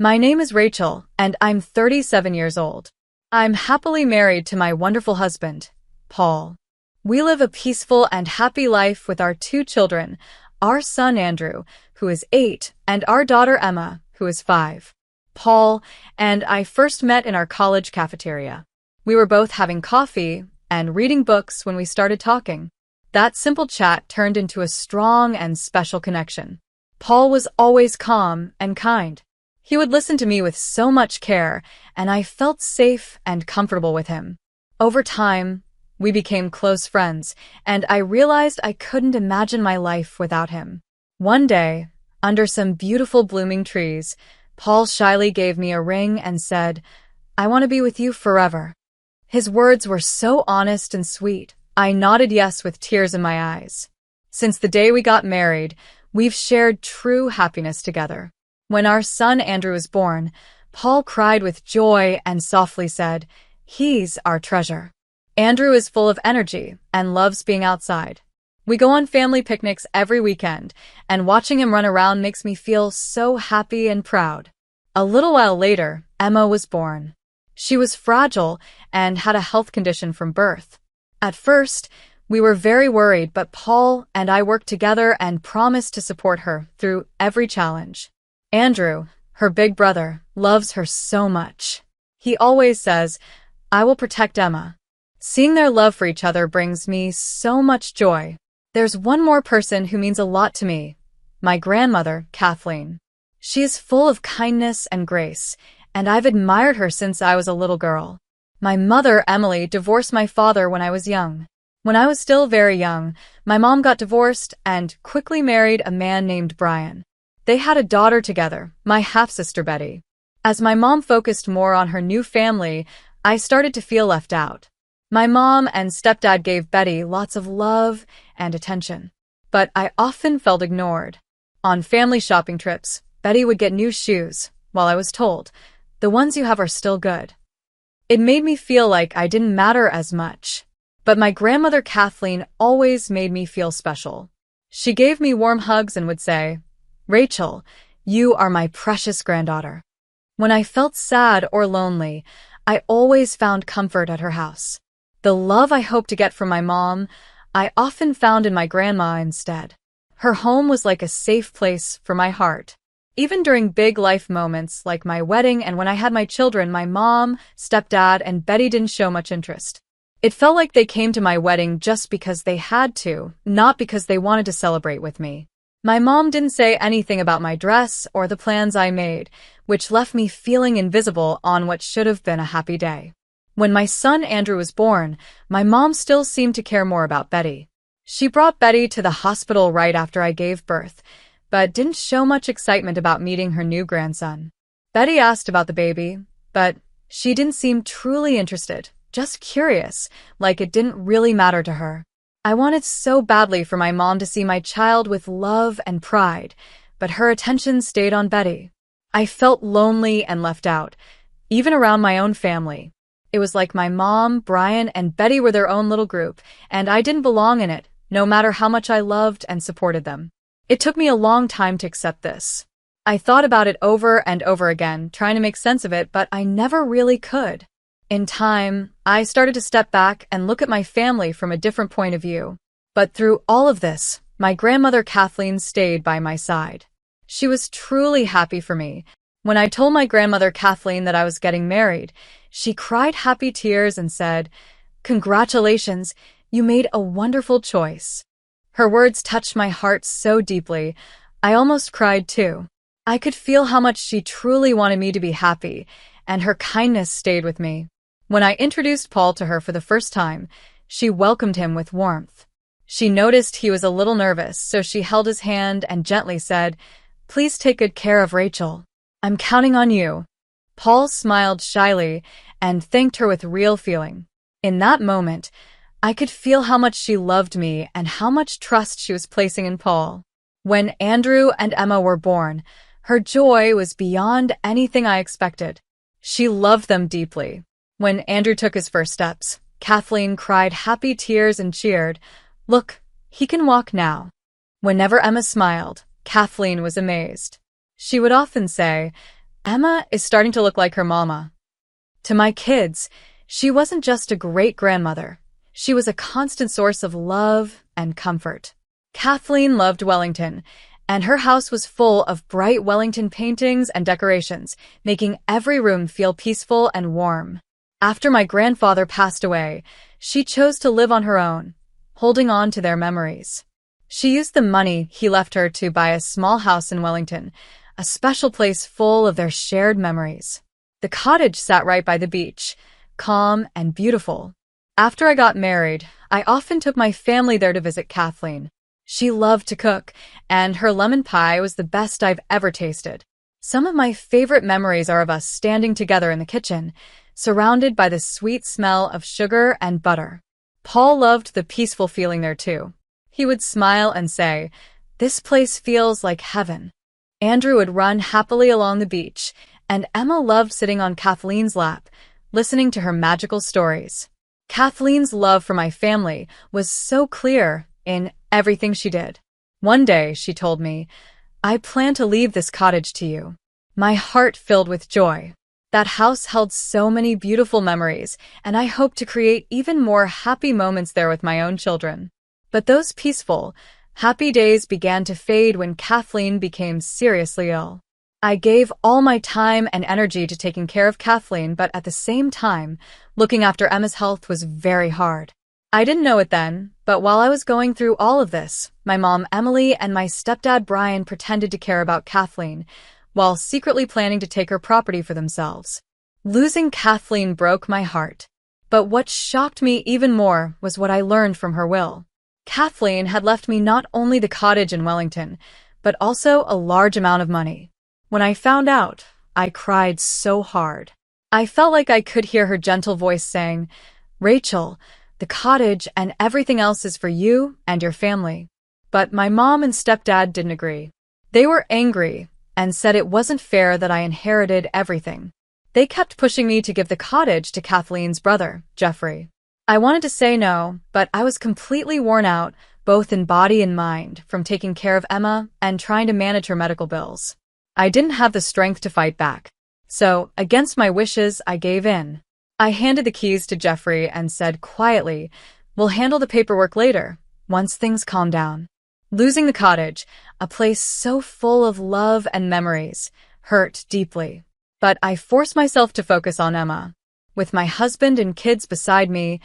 My name is Rachel, and I'm 37 years old. I'm happily married to my wonderful husband, Paul. We live a peaceful and happy life with our two children, our son Andrew, who is 8, and our daughter Emma, who is 5. Paul and I first met in our college cafeteria. We were both having coffee and reading books when we started talking. That simple chat turned into a strong and special connection. Paul was always calm and kind. He would listen to me with so much care, and I felt safe and comfortable with him. Over time, we became close friends, and I realized I couldn't imagine my life without him. One day, under some beautiful blooming trees, Paul shyly gave me a ring and said, "I want to be with you forever." His words were so honest and sweet. I nodded yes with tears in my eyes. Since the day we got married, we've shared true happiness together. When our son Andrew was born, Paul cried with joy and softly said, "He's our treasure." Andrew is full of energy and loves being outside. We go on family picnics every weekend, and watching him run around makes me feel so happy and proud. A little while later, Emma was born. She was fragile and had a health condition from birth. At first, we were very worried, but Paul and I worked together and promised to support her through every challenge. Andrew, her big brother, loves her so much. He always says, "I will protect Emma." Seeing their love for each other brings me so much joy. There's one more person who means a lot to me, my grandmother, Kathleen. She is full of kindness and grace, and I've admired her since I was a little girl. My mother, Emily, divorced my father when I was young. When I was still very young, my mom got divorced and quickly married a man named Brian. They had a daughter together, my half-sister Betty. As my mom focused more on her new family, I started to feel left out. My mom and stepdad gave Betty lots of love and attention, but I often felt ignored. On family shopping trips, Betty would get new shoes, while I was told, "The ones you have are still good." It made me feel like I didn't matter as much. But my grandmother Kathleen always made me feel special. She gave me warm hugs and would say, "Rachel, you are my precious granddaughter." When I felt sad or lonely, I always found comfort at her house. The love I hoped to get from my mom, I often found in my grandma instead. Her home was like a safe place for my heart. Even during big life moments like my wedding and when I had my children, my mom, stepdad, and Betty didn't show much interest. It felt like they came to my wedding just because they had to, not because they wanted to celebrate with me. My mom didn't say anything about my dress or the plans I made, which left me feeling invisible on what should have been a happy day. When my son Andrew was born, my mom still seemed to care more about Betty. She brought Betty to the hospital right after I gave birth, but didn't show much excitement about meeting her new grandson. Betty asked about the baby, but she didn't seem truly interested, just curious, like it didn't really matter to her. I wanted so badly for my mom to see my child with love and pride, but her attention stayed on Betty. I felt lonely and left out, even around my own family. It was like my mom, Brian, and Betty were their own little group, and I didn't belong in it, no matter how much I loved and supported them. It took me a long time to accept this. I thought about it over and over again, trying to make sense of it, but I never really could. In time, I started to step back and look at my family from a different point of view. But through all of this, my grandmother Kathleen stayed by my side. She was truly happy for me. When I told my grandmother Kathleen that I was getting married, she cried happy tears and said, "Congratulations, you made a wonderful choice." Her words touched my heart so deeply, I almost cried too. I could feel how much she truly wanted me to be happy, and her kindness stayed with me. When I introduced Paul to her for the first time, she welcomed him with warmth. She noticed he was a little nervous, so she held his hand and gently said, "Please take good care of Rachel. I'm counting on you." Paul smiled shyly and thanked her with real feeling. In that moment, I could feel how much she loved me and how much trust she was placing in Paul. When Andrew and Emma were born, her joy was beyond anything I expected. She loved them deeply. When Andrew took his first steps, Kathleen cried happy tears and cheered, "Look, he can walk now." Whenever Emma smiled, Kathleen was amazed. She would often say, Emma is starting to look like her mama. To my kids, she wasn't just a great grandmother. She was a constant source of love and comfort. Kathleen loved Wellington, and her house was full of bright Wellington paintings and decorations, making every room feel peaceful and warm. After my grandfather passed away, she chose to live on her own, holding on to their memories. She used the money he left her to buy a small house in Wellington, a special place full of their shared memories. The cottage sat right by the beach, calm and beautiful. After I got married, I often took my family there to visit Kathleen. She loved to cook, and her lemon pie was the best I've ever tasted. Some of my favorite memories are of us standing together in the kitchen, surrounded by the sweet smell of sugar and butter. Paul loved the peaceful feeling there too. He would smile and say, "This place feels like heaven." Andrew would run happily along the beach, and Emma loved sitting on Kathleen's lap, listening to her magical stories. Kathleen's love for my family was so clear in everything she did. One day, she told me, "I plan to leave this cottage to you." My heart filled with joy. That house held so many beautiful memories, and I hope to create even more happy moments there with my own children. But those peaceful, happy days began to fade when Kathleen became seriously ill. I gave all my time and energy to taking care of Kathleen, but at the same time, looking after Emma's health was very hard. I didn't know it then, but while I was going through all of this, my mom Emily and my stepdad Brian pretended to care about Kathleen, while secretly planning to take her property for themselves. Losing Kathleen broke my heart. But what shocked me even more was what I learned from her will. Kathleen had left me not only the cottage in Wellington, but also a large amount of money. When I found out, I cried so hard. I felt like I could hear her gentle voice saying, "Rachel, the cottage and everything else is for you and your family." But my mom and stepdad didn't agree. They were angry and said it wasn't fair that I inherited everything. They kept pushing me to give the cottage to Kathleen's brother, Jeffrey. I wanted to say no, but I was completely worn out, both in body and mind, from taking care of Emma and trying to manage her medical bills. I didn't have the strength to fight back. So, against my wishes, I gave in. I handed the keys to Jeffrey and said quietly, "We'll handle the paperwork later, once things calm down." Losing the cottage, a place so full of love and memories, hurt deeply. But I forced myself to focus on Emma. With my husband and kids beside me,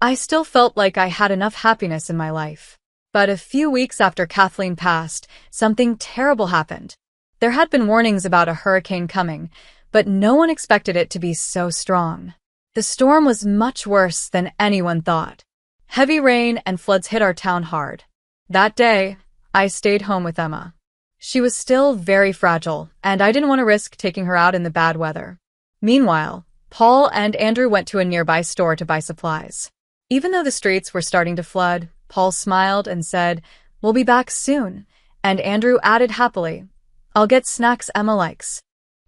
I still felt like I had enough happiness in my life. But a few weeks after Kathleen passed, something terrible happened. There had been warnings about a hurricane coming, but no one expected it to be so strong. The storm was much worse than anyone thought. Heavy rain and floods hit our town hard. That day, I stayed home with Emma. She was still very fragile, and I didn't want to risk taking her out in the bad weather. Meanwhile, Paul and Andrew went to a nearby store to buy supplies. Even though the streets were starting to flood, Paul smiled and said, "We'll be back soon," and Andrew added happily, "I'll get snacks Emma likes."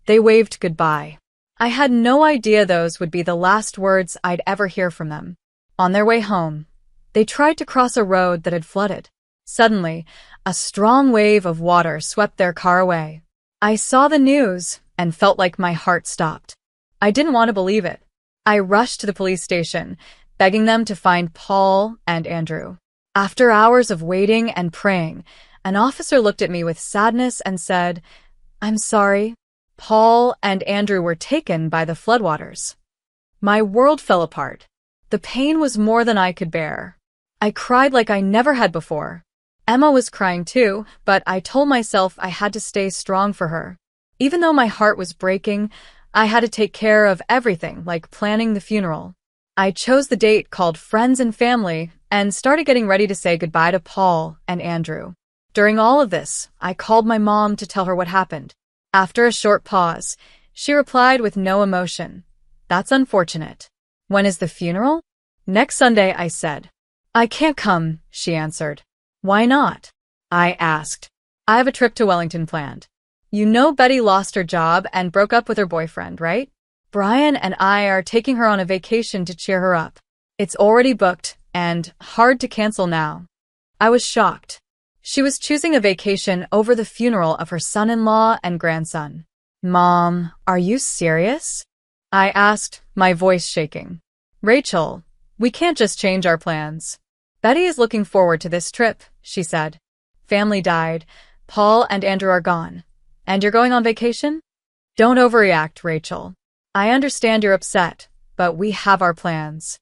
They waved goodbye. I had no idea those would be the last words I'd ever hear from them. On their way home, they tried to cross a road that had flooded. Suddenly, a strong wave of water swept their car away. I saw the news and felt like my heart stopped. I didn't want to believe it. I rushed to the police station, begging them to find Paul and Andrew. After hours of waiting and praying, an officer looked at me with sadness and said, "I'm sorry. Paul and Andrew were taken by the floodwaters." My world fell apart. The pain was more than I could bear. I cried like I never had before. Emma was crying too, but I told myself I had to stay strong for her. Even though my heart was breaking, I had to take care of everything, like planning the funeral. I chose the date called Friends and Family and started getting ready to say goodbye to Paul and Andrew. During all of this, I called my mom to tell her what happened. After a short pause, she replied with no emotion, "That's unfortunate. When is the funeral?" "Next Sunday," I said. "I can't come," she answered. "Why not?" I asked. "I have a trip to Wellington planned. You know Betty lost her job and broke up with her boyfriend, right? Brian and I are taking her on a vacation to cheer her up. It's already booked and hard to cancel now." I was shocked. She was choosing a vacation over the funeral of her son-in-law and grandson. Mom, are you serious? I asked, my voice shaking. Rachel, we can't just change our plans. Betty is looking forward to this trip, she said. Family died. Paul and Andrew are gone. And you're going on vacation? Don't overreact, Rachel. I understand you're upset, but we have our plans.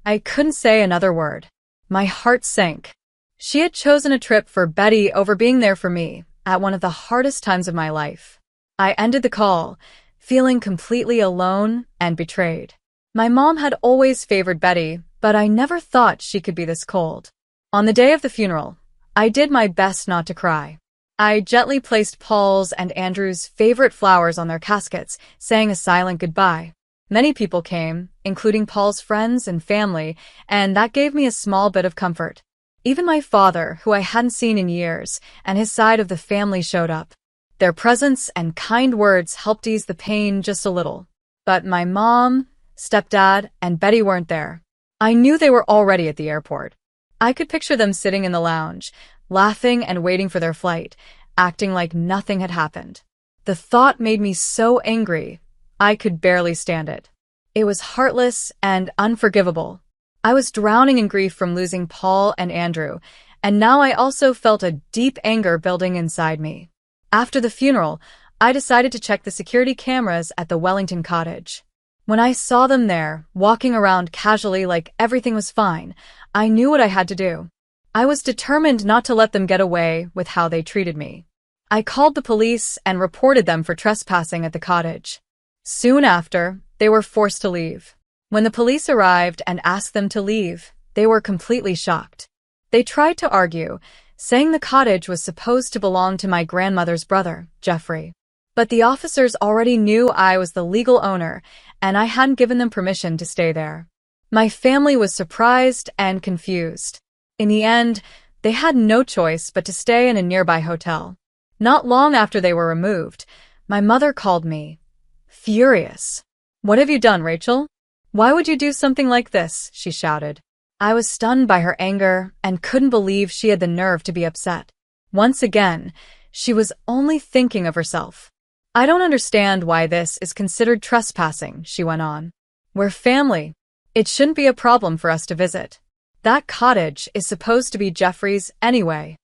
I couldn't say another word. My heart sank. She had chosen a trip for Betty over being there for me at one of the hardest times of my life. I ended the call, feeling completely alone and betrayed. My mom had always favored Betty, but I never thought she could be this cold. On the day of the funeral, I did my best not to cry. I gently placed Paul's and Andrew's favorite flowers on their caskets, saying a silent goodbye. Many people came, including Paul's friends and family, and that gave me a small bit of comfort. Even my father, who I hadn't seen in years, and his side of the family showed up. Their presence and kind words helped ease the pain just a little. But my mom, stepdad, and Betty weren't there. I knew they were already at the airport. I could picture them sitting in the lounge, laughing and waiting for their flight, acting like nothing had happened. The thought made me so angry, I could barely stand it. It was heartless and unforgivable. I was drowning in grief from losing Paul and Andrew, and now I also felt a deep anger building inside me. After the funeral, I decided to check the security cameras at the Wellington cottage. When I saw them there, walking around casually like everything was fine, I knew what I had to do. I was determined not to let them get away with how they treated me. I called the police and reported them for trespassing at the cottage. Soon after, they were forced to leave. When the police arrived and asked them to leave, they were completely shocked. They tried to argue, saying the cottage was supposed to belong to my grandmother's brother, Jeffrey. But the officers already knew I was the legal owner, and I hadn't given them permission to stay there. My family was surprised and confused. In the end, they had no choice but to stay in a nearby hotel. Not long after they were removed, my mother called me, furious. "What have you done, Rachel? Why would you do something like this?" she shouted. I was stunned by her anger and couldn't believe she had the nerve to be upset. Once again, she was only thinking of herself. "I don't understand why this is considered trespassing," she went on. "We're family. It shouldn't be a problem for us to visit. That cottage is supposed to be Jeffrey's anyway."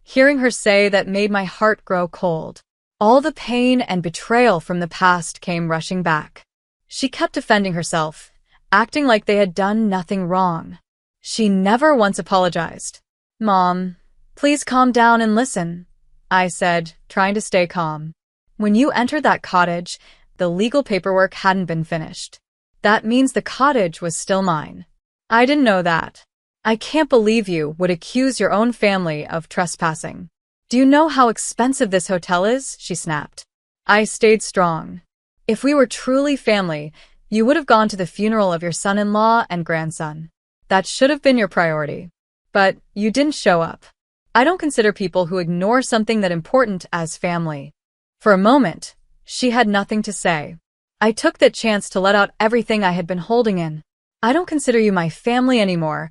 Hearing her say that made my heart grow cold. All the pain and betrayal from the past came rushing back. She kept defending herself, acting like they had done nothing wrong. She never once apologized. "Mom, please calm down and listen," I said, trying to stay calm. "When you entered that cottage, the legal paperwork hadn't been finished. That means the cottage was still mine. I didn't know that. I can't believe you would accuse your own family of trespassing. Do you know how expensive this hotel is?" she snapped. I stayed strong. "If we were truly family, you would have gone to the funeral of your son-in-law and grandson. That should have been your priority. But you didn't show up. I don't consider people who ignore something that important as family." For a moment, she had nothing to say. I took that chance to let out everything I had been holding in. "I don't consider you my family anymore,"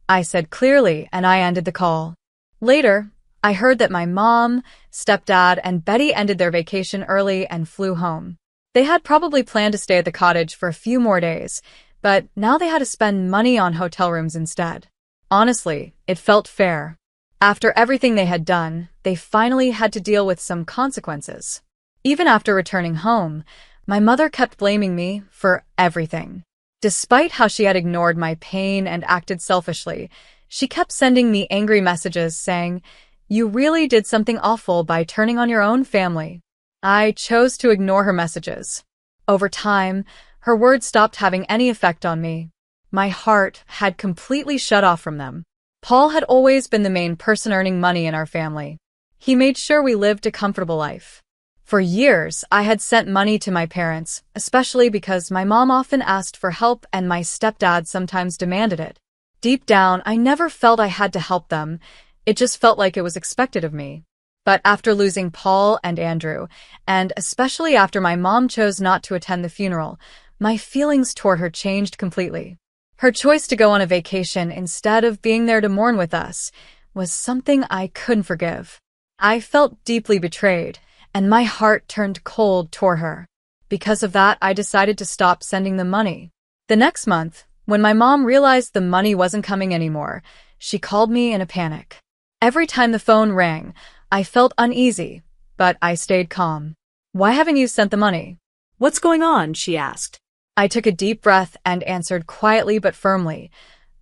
I said clearly, and I ended the call. Later, I heard that my mom, stepdad, and Betty ended their vacation early and flew home. They had probably planned to stay at the cottage for a few more days, but now they had to spend money on hotel rooms instead. Honestly, it felt fair. After everything they had done, they finally had to deal with some consequences. Even after returning home, my mother kept blaming me for everything. Despite how she had ignored my pain and acted selfishly, she kept sending me angry messages saying, "You really did something awful by turning on your own family." I chose to ignore her messages. Over time, her words stopped having any effect on me. My heart had completely shut off from them. Paul had always been the main person earning money in our family. He made sure we lived a comfortable life. For years, I had sent money to my parents, especially because my mom often asked for help and my stepdad sometimes demanded it. Deep down, I never felt I had to help them. It just felt like it was expected of me. But after losing Paul and Andrew, and especially after my mom chose not to attend the funeral, my feelings toward her changed completely. Her choice to go on a vacation instead of being there to mourn with us was something I couldn't forgive. I felt deeply betrayed, and my heart turned cold toward her. Because of that, I decided to stop sending them money. The next month, when my mom realized the money wasn't coming anymore, she called me in a panic. Every time the phone rang, I felt uneasy, but I stayed calm. "Why haven't you sent the money?" "What's going on?" she asked. I took a deep breath and answered quietly but firmly,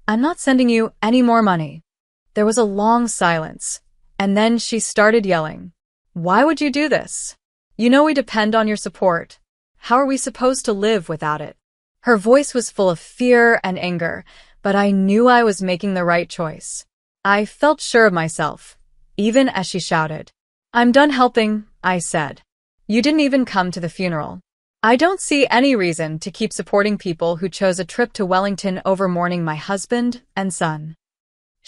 "I'm not sending you any more money." There was a long silence, and then she started yelling. "Why would you do this? You know we depend on your support. How are we supposed to live without it?" Her voice was full of fear and anger, but I knew I was making the right choice. I felt sure of myself, even as she shouted. "I'm done helping," I said. "You didn't even come to the funeral. I don't see any reason to keep supporting people who chose a trip to Wellington over mourning my husband and son."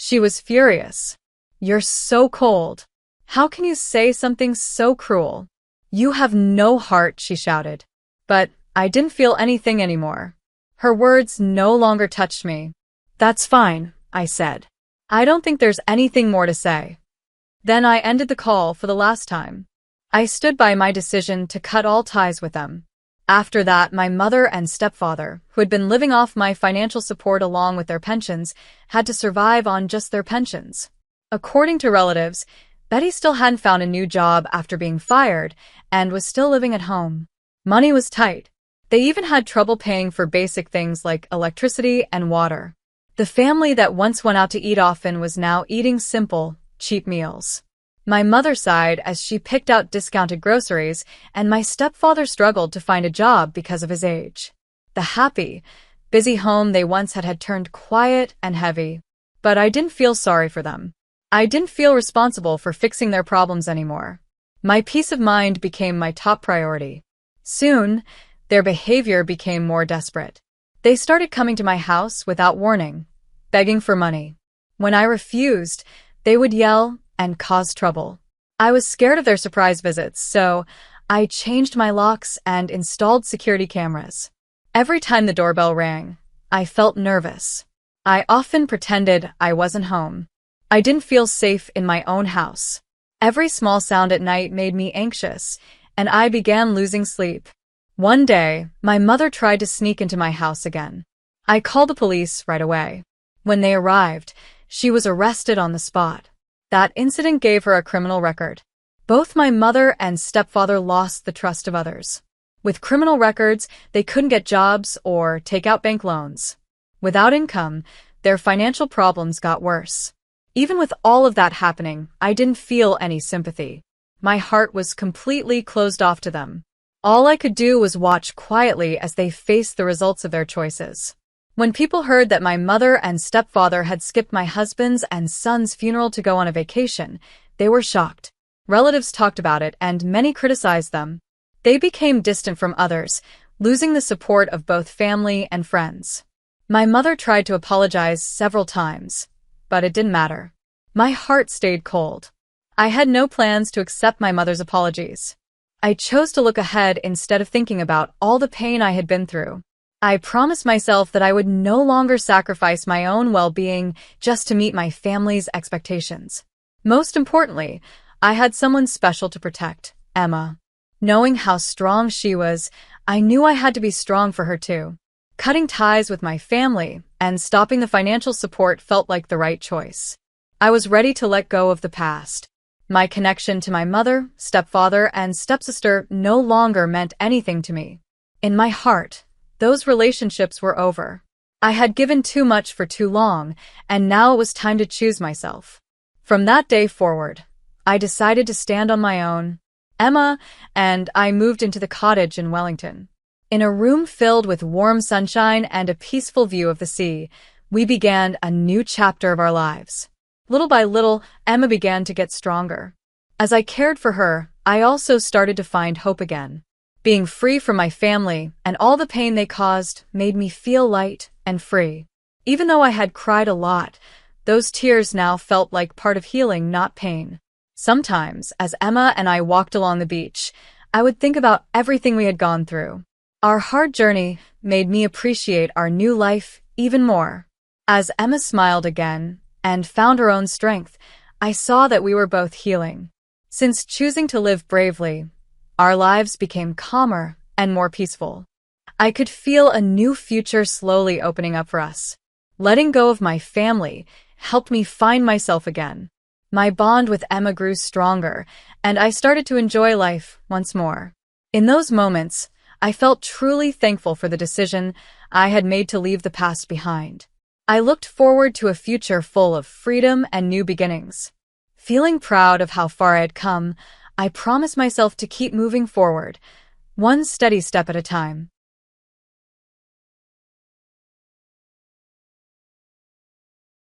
She was furious. "You're so cold. How can you say something so cruel? You have no heart," she shouted. But I didn't feel anything anymore. Her words no longer touched me. "That's fine," I said. "I don't think there's anything more to say." Then I ended the call for the last time. I stood by my decision to cut all ties with them. After that, my mother and stepfather, who had been living off my financial support along with their pensions, had to survive on just their pensions. According to relatives, Betty still hadn't found a new job after being fired and was still living at home. Money was tight. They even had trouble paying for basic things like electricity and water. The family that once went out to eat often was now eating simple, cheap meals. My mother sighed as she picked out discounted groceries, and my stepfather struggled to find a job because of his age. The happy, busy home they once had turned quiet and heavy. But I didn't feel sorry for them. I didn't feel responsible for fixing their problems anymore. My peace of mind became my top priority. Soon, their behavior became more desperate. They started coming to my house without warning, begging for money. When I refused, they would yell and cause trouble. I was scared of their surprise visits, so I changed my locks and installed security cameras. Every time the doorbell rang, I felt nervous. I often pretended I wasn't home. I didn't feel safe in my own house. Every small sound at night made me anxious, and I began losing sleep. One day, my mother tried to sneak into my house again. I called the police right away. When they arrived, she was arrested on the spot. That incident gave her a criminal record. Both my mother and stepfather lost the trust of others. With criminal records, they couldn't get jobs or take out bank loans. Without income, their financial problems got worse. Even with all of that happening, I didn't feel any sympathy. My heart was completely closed off to them. All I could do was watch quietly as they faced the results of their choices. When people heard that my mother and stepfather had skipped my husband's and son's funeral to go on a vacation, they were shocked. Relatives talked about it, and many criticized them. They became distant from others, losing the support of both family and friends. My mother tried to apologize several times, but it didn't matter. My heart stayed cold. I had no plans to accept my mother's apologies. I chose to look ahead instead of thinking about all the pain I had been through. I promised myself that I would no longer sacrifice my own well-being just to meet my family's expectations. Most importantly, I had someone special to protect, Emma. Knowing how strong she was, I knew I had to be strong for her too. Cutting ties with my family and stopping the financial support felt like the right choice. I was ready to let go of the past. My connection to my mother, stepfather, and stepsister no longer meant anything to me. In my heart, those relationships were over. I had given too much for too long, and now it was time to choose myself. From that day forward, I decided to stand on my own. Emma and I moved into the cottage in Wellington. In a room filled with warm sunshine and a peaceful view of the sea, we began a new chapter of our lives. Little by little, Emma began to get stronger. As I cared for her, I also started to find hope again. Being free from my family and all the pain they caused made me feel light and free. Even though I had cried a lot, those tears now felt like part of healing, not pain. Sometimes, as Emma and I walked along the beach, I would think about everything we had gone through. Our hard journey made me appreciate our new life even more. As Emma smiled again and found her own strength, I saw that we were both healing. Since choosing to live bravely, Our lives became calmer and more peaceful. I could feel a new future slowly opening up for us. Letting go of my family helped me find myself again. My bond with Emma grew stronger, and I started to enjoy life once more. In those moments, I felt truly thankful for the decision I had made to leave the past behind. I looked forward to a future full of freedom and new beginnings. Feeling proud of how far I had come, I promised myself to keep moving forward, one steady step at a time.